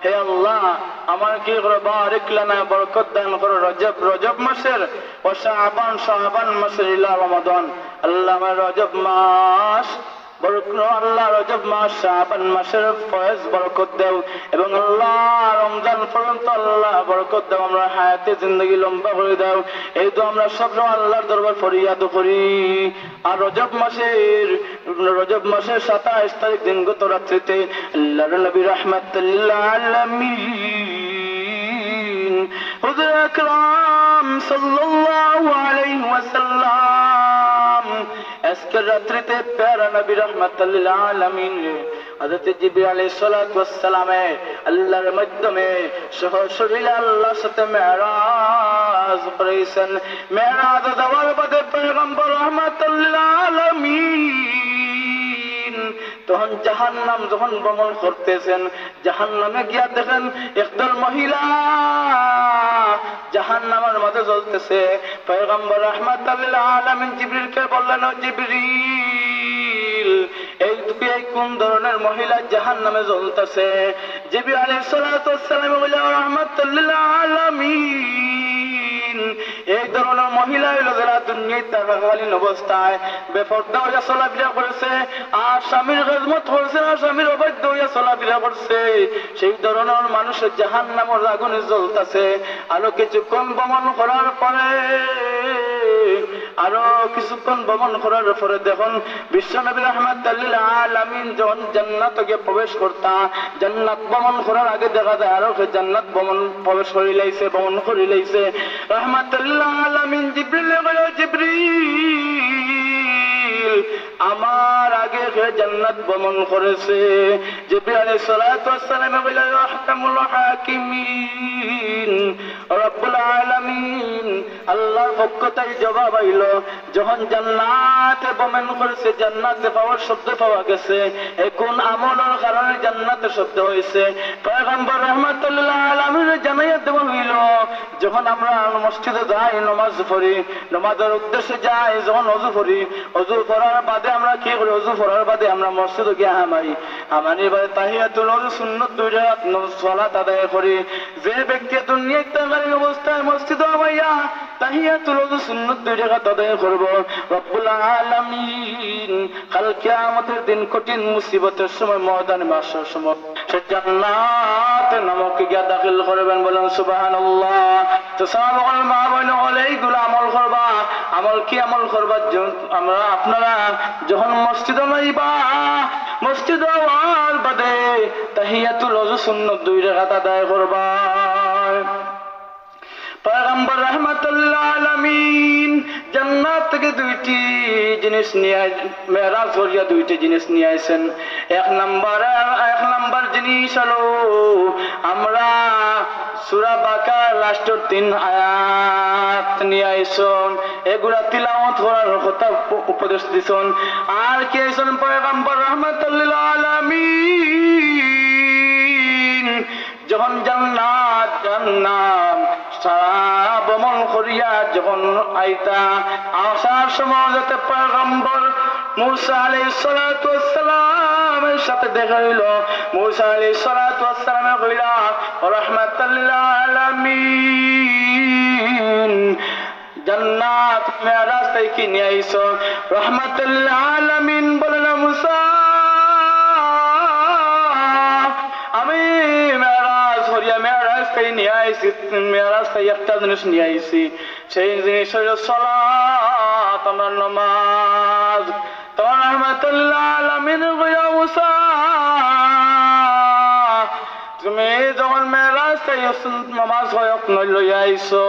হে আল্লাহ আমাকে বারিক লানা বরকত দান করো রজব মাসের ও শাবান মাসের ইলা রমাদান। আল্লাহ আমার রজব মাস আল্লাহ রজব মাস শাবান মাসের ফয়েজ বরকত দাও এবং আল্লাহ রমজান পর্যন্ত আল্লাহ বরকত দাও, আমরা হায়াতে জিন্দগি লম্বা করে দাও। এই তো আমরা সব আল্লাহর দরবার ফরিয়াদ করি। আর রজব মাসের 27 তারিখ দিনগত রাত্রিতে আল্লাহর নবী রাহমাতুল লিল আলামিন হুজুর আকরাম সাল্লাল্লাহু আলাইহি ওয়াসাল্লাম আজকের রাত্রিতে প্যারা নবী রাহমাতুল লিল আলামিন হযরত জিবরিল আলাইহিস সালাতু ওয়াস সালামে আল্লাহর মাধ্যমে সরাসরি আল্লাহর সাথে মেরাজ করেছেন। মেরাজ দেওয়ার বাদে পয়গম্বর রাহমাতুল লিল আলামিন তখন জাহান্নাম যখন ভ্রমণ করতেছেন, জাহান্নামে গিয়া দেখেন একদল মহিলা জাহান্নামের মাঝে জ্বলতেছে। পয়গম্বর রাহমাতুল লিল আলামিন জিবরিলকে বললেন, ও জিবরিল এই কোন ধরনের মহিলা জাহান্নামে জ্বলতেছে? জিবরিল আলাইহিস সালাতু ওয়াস সালাম বললেন, রাহমাতুল লিল আলামিন এই ধরনের মহিলা হইল যারা দুনিয়ায় থাকাকালীন অবস্থায় বেপরদা হইয়া চলাফেরা করেছে আর স্বামীর খেদমত করেছে আর স্বামীর অবাধ্য হইয়া চলাফেরা করছে, সেই ধরনের মানুষের জাহান্নামের আগুনে জ্বলতেছে। আরো কিছুক্ষণ ভ্রমণ করার পরে দেখুন বিশ্বনবী রাহমাতুল লিল আলামিন যখন জান্নাতে গিয়ে প্রবেশ করতা, জান্নাত ভ্রমণ করার আগে দেখা যায় আরো জান্নাত ভ্রমণ করে লাইছে। রাহমাতুল লিল আলামিন জিবরিল বলে, জিবরিল আমার আগে জান্নাত ভ্রমণ করেছে। জিবরিল আলাইহিস সালাতু ওয়াস সালাম বলে, আহকামুল হাকিমিন রব্বুল আলামিন আল্লাহর পক্ষ থেকে জবাব আইল, যখন জান্নাতে ভ্রমণ করেছে জান্নাতে পাওয়ার শব্দ পাওয়া গেছে, এখন আমলের কারণে জান্নাতে শব্দ হয়েছে। পয়গম্বর রাহমাতুল লিল আলামিন জানাইয়া দেওয়া হইল, যখন আমরা মসজিদে যাই নামাজ পড়ি, নামাজের উদ্দেশ্যে যাই, যখন অজু করি, অজু করার বাদে আমরা কি করি? অজু করার বাদে আমরা মসজিদে গিয়ে আমানি বাদে তাহিয়াতুল ওযু সুন্নাত 2 রাকাত সালাত আদায় করি। যে ব্যক্তি দুনিয়ায় থাকাকালীন অবস্থায় মসজিদে আমাইয়া তাহিয়াতুল ওযু সুন্নাত 2 রাকাত আদায় করব, রব্বুল আলামিন কাল কিয়ামতের দিন কঠিন মুসিবতের সময় ময়দানে মাহশার সময় সে জান্নাতে নামক গিয়া দাখিল করবেন। বলেন সুবহানাল্লাহ। তো সাহাবাগণ মা বোন এইগুলো আমল করবা। আমল কি আমল করবা? আপনারা যখন মসজিদে যাইবা, মসজিদে যাওয়ার বাদে তাহিয়াতুল ওযু সুন্নাত 2 রাকাত আদায় করবা। পয়গম্বর রাহমাতুল লিল আলামিন জান্নাত থেকে 2টি জিনিস নিয়ে মেরাজ করিয়া 2টি জিনিস নিয়ে আইছেন। এক নাম্বার জিনিস হলো আমরা সূরা বাকারা লাস্টের 3 আয়াত নিয়ে আইছেন, এগুলা তিলাওয়াত করার কথা উপদেশ দিছেন। আর কি আইছেন পয়গম্বর রাহমাতুল লিল আলামিন যখন জান্নাত সারা ভ্রমণ করিয়া যখন আসার সময় যাতে পয়গম্বর মূসা আলাইহিস সালাতু ওয়াস সালামের সাথে দেখা হইল। মূসা আলাইহিস সালাতু ওয়াস সালামে কইলা, রাহমাতুল লিল আলামিন জান্নাত মেরাজ থেকে নিয়ে আইছো। রাহমাতুল লিল আলামিন বলেন, মূসা আমি মেরাজ থেকে একটা জিনিস নিয়ে আইছি, সেই জিনিস হইল সালাত, আমার নামাজ। তখন রাহমাতুল লিল আলামিন কইয়া, মূসা তুমি যখন মেরাজ থেকে নামাজ হয়ক লইয়া আইছো,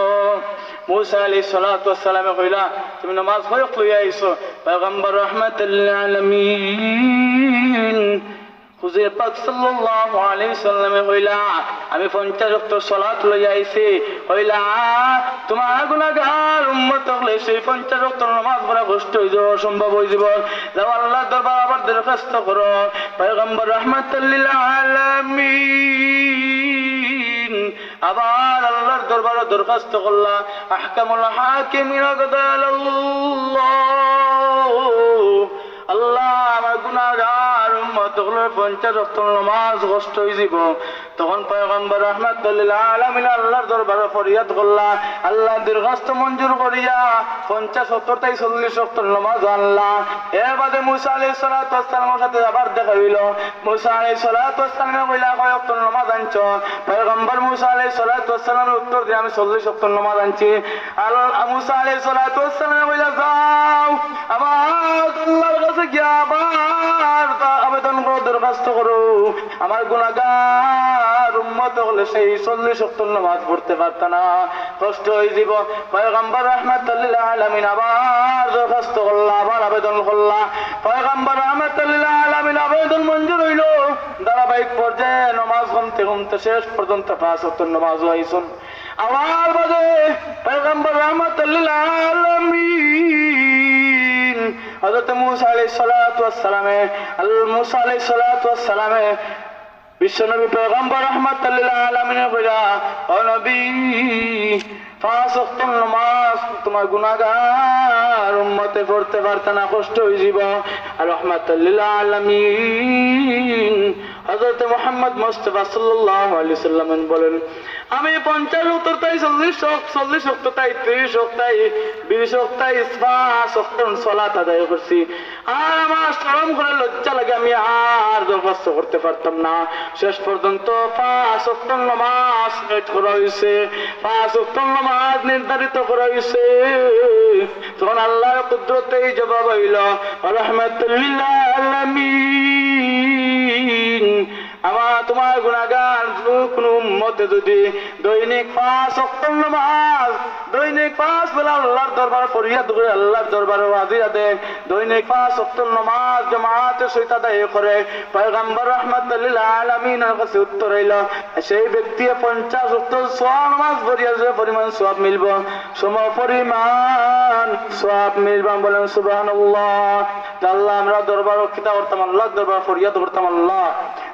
মূসা আলাইহিস সালাতু ওয়াস সালামে কইলা তুমি নামাজ হয়ক লইয়া আইছো। পয়গম্বর রাহমাতুল লিল আলামিন হুজুর পাক সাল্লাল্লাহু আলাইহি সাল্লামে কইলা আমি 50 ওয়াক্ত সালাত লইয়া আইছি। কইলা তোমার গুনাহগার উম্মত হলে সেই 50 ওয়াক্ত নামাজ পড়া কষ্ট হই যাবে, অসম্ভব হই যাবে। যাও আল্লাহর দরবারে আবার দরখাস্ত করো। পয়গম্বর রাহমাতুল লিল আলামিন আবার আল্লাহর দরবারে দরখাস্ত করলা। আহকামুল হাকিমিন আল্লাহ আমার গুনাহগার উম্মত হলে 50 ওয়াক্ত নামাজ কষ্ট হই যাব, তখন পয়গম্বর রাহমাতুল লিল আলামিন আল্লাহর দরবারে ফরিয়াদ করলা, আল্লাহ দরখাস্ত মঞ্জুর করিয়া 50 70 তাই 40 ওয়াক্ত নামাজ আল্লাহ। এর বাদে মুসা আলাইহিস সালাতু ওয়াস সালামের সাথে আবার দেখা হইল। মুসা আলাইহিস সালাতু ওয়াস সালাম কইলা কয় ওয়াক্ত নামাজ আনছো? পয়গম্বর মুসা আলাইহিস সালাতু ওয়াস সালামের উত্তর দিয়ে আমি 40 ওয়াক্ত নামাজ আনছি। মুসা আলাইহিস সালাতু ওয়াস সালাম কইলা যাও আমার আল্লাহর কাছে গিয়া আবার আবেদন করো, দরখাস্ত করো, আমার গুনাহগার উম্মত হলে সেই 40 ওয়াক্ত নামাজ পড়তে পারত না, কষ্ট হয়ে যাব। পয়গম্বর রাহমাতুল লিল আলামিন আবার দরখাস্ত করলা, আবার আবেদন করলা। পয়গম্বর রাহমাতুল লিল আলামিন আবেদন মঞ্জুর হইল। ধারাবাহিক পর্যায়ে নামাজ কমতে কমতে শেষ পর্যন্ত 5 ওয়াক্ত নামাজ হইছেন। আমার বাদে পয়গম্বর রাহমাতুল লিল আলামিন হযরত মুসা আলাইহিস সালাতু ওয়াস সালামে মুসা আলাইহিস সালাতু ওয়াস সালামে বিশ্বনবী পয়গম্বর রাহমাতুল লিল আলামিনের কইরা, ও নবী 5 ওয়াক্ত নামাজ তোমার গুনাহগার উম্মতে পড়তে পারত না, কষ্ট হয়ে যাব। আর রাহমাতুল লিল আলামিন হযরত মুহাম্মদ মুস্তাফা সাল্লাল্লাহু আলাইহি সাল্লাম বলেন, আমি 50 ওয়াক্ত তাই 40 ওয়াক্ত তাই 30 ওয়াক্ত তাই 20 ওয়াক্ত তাই 5 ওয়াক্ত সালাত আদায় করছি। আর আমার শরম করে লজ্জা লাগে, আমি আর দরখাস্ত করতে পারতাম না। শেষ পর্যন্ত 5 ওয়াক্ত নামাজ সেট করা হয়েছে, 5 ওয়াক্ত নামাজ নির্ধারিত করা হয়েছে। তখন আল্লাহর কুদরতে জবাব হইল, রাহমাতুল লিল আলামিন আমার তোমার গুনাহগার কোন উম্মতে যদি দৈনিক 5 ওয়াক্ত নামাজ দৈনিক 5 বেলা আল্লাহর দরবারে ফরিয়াদ করে, আল্লাহর দরবারে হাজিরা দেয়, দৈনিক 5 ওয়াক্ত নামাজ জামাতের সহিত আদায় করে, পয়গম্বর রাহমাতুল লিল আলামিনের কাছে উত্তর হইল, সেই ব্যক্তি 50 ওয়াক্ত নামাজ পড়িয়া যে পরিমাণ সওয়াব মিলব, সম পরিমাণ সওয়াব মিলব। বলেন সুবহানাল্লাহ। আল্লাহ আমরা দরবার রক্ষিতা করতাম, আল্লাহর দরবার ফরিয়াদ করতাম, আল্লাহ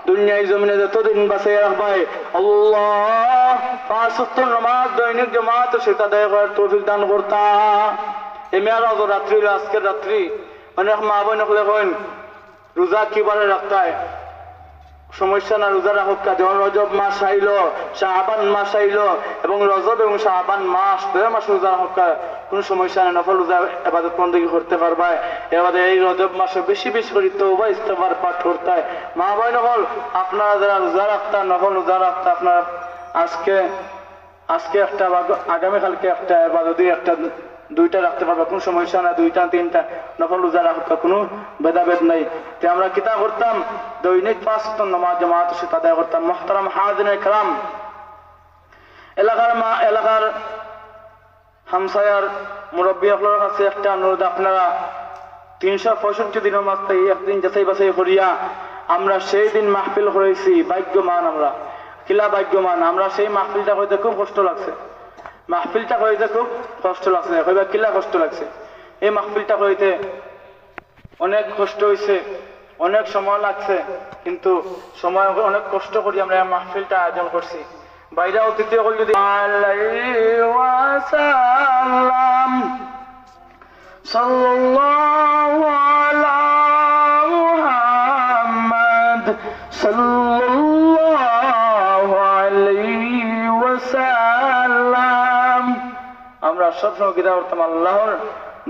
দুনিয়ায় জমিনে যতদিন বাঁচিয়ে রাখবে আল্লাহ 5 ওয়াক্ত নামাজ দৈনিক জামাত সেটা আদায় করার তৌফিক দান করতাম। এই মেয়ারাজ রাত্রি হলো আজকের রাত্রি। অনেক মা বোন হলে কইন রোজা কিভাবে রাখতে হয়, সমস্যা না, রোজা রাখক। যেমন রজব মাস আইলো, শাবান মাস আইলো, এবং রজব এবং শাবান মাস 2 মাস রোজা রাখক, কোনো সমস্যা নেই, নফল রোজা ইবাদত বন্দেগী করতে পারবা। এবারে এই রজব মাসে বেশি বেশি করে তওবা ইস্তেগফার পাঠ করতে হয়। মা বোন হল আপনারা যারা রোজা রাখতা, নফল রোজা রাখতা, আপনারা আজকে একটা আগামীকালকে একটা ইবাদত একটা 2টা রাখতে পারবা, কোনো সমস্যা না, 2টা 3টা নফল রোজা রাখতে কোনো ভেদাভেদ নাই। তো আমরা কিতা করতাম, দৈনিক 5 ওয়াক্ত নামাজ জামাতের সাথে আদায় করতাম। মুহতারাম হাজিরিনে کرام, এলাকার হামসায়ার মুরব্বী আপনার কাছে একটা অনুরোধ, আপনারা 365 দিনের মাঝে একদিন যাচাই বাছাই করিয়া আমরা সেই দিন মাহফিল করেছি, ভাগ্যমান আমরা, কিলা ভাগ্যমান আমরা। সেই মাহফিলটা হইতে খুব কষ্ট লাগছে, মাহফিলটা হইতে খুব কষ্ট লাগছে, কইবা কিলা কষ্ট লাগছে। এই মাহফিলটা হইতে অনেক কষ্ট হয়েছে, অনেক সময় লাগছে, কিন্তু সময় অনেক কষ্ট করি আমরা এই মাহফিলটা আয়োজন করছি। বাইরে অতিথি হল যদি আলাইহি ওয়াসাল্লাম সাল্লাল্লাহু আলা মুহাম্মদ সাল্লাল্লাহু আলাইহি ওয়াসাল্লাম। আমরা সবসময় কিতা করতাম, আল্লাহর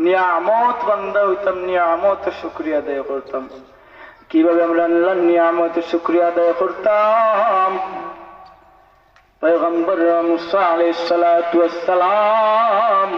নিয়ামত বান্দা হইতাম, নিয়ামতের শুকরিয়া আদায় করতাম। কিভাবে আমরা আল্লাহর নিয়ামতের শুকরিয়া আদায় করতাম, পয়গম্বর মুসা আলাইহিস সালাতু ওয়াস সালাম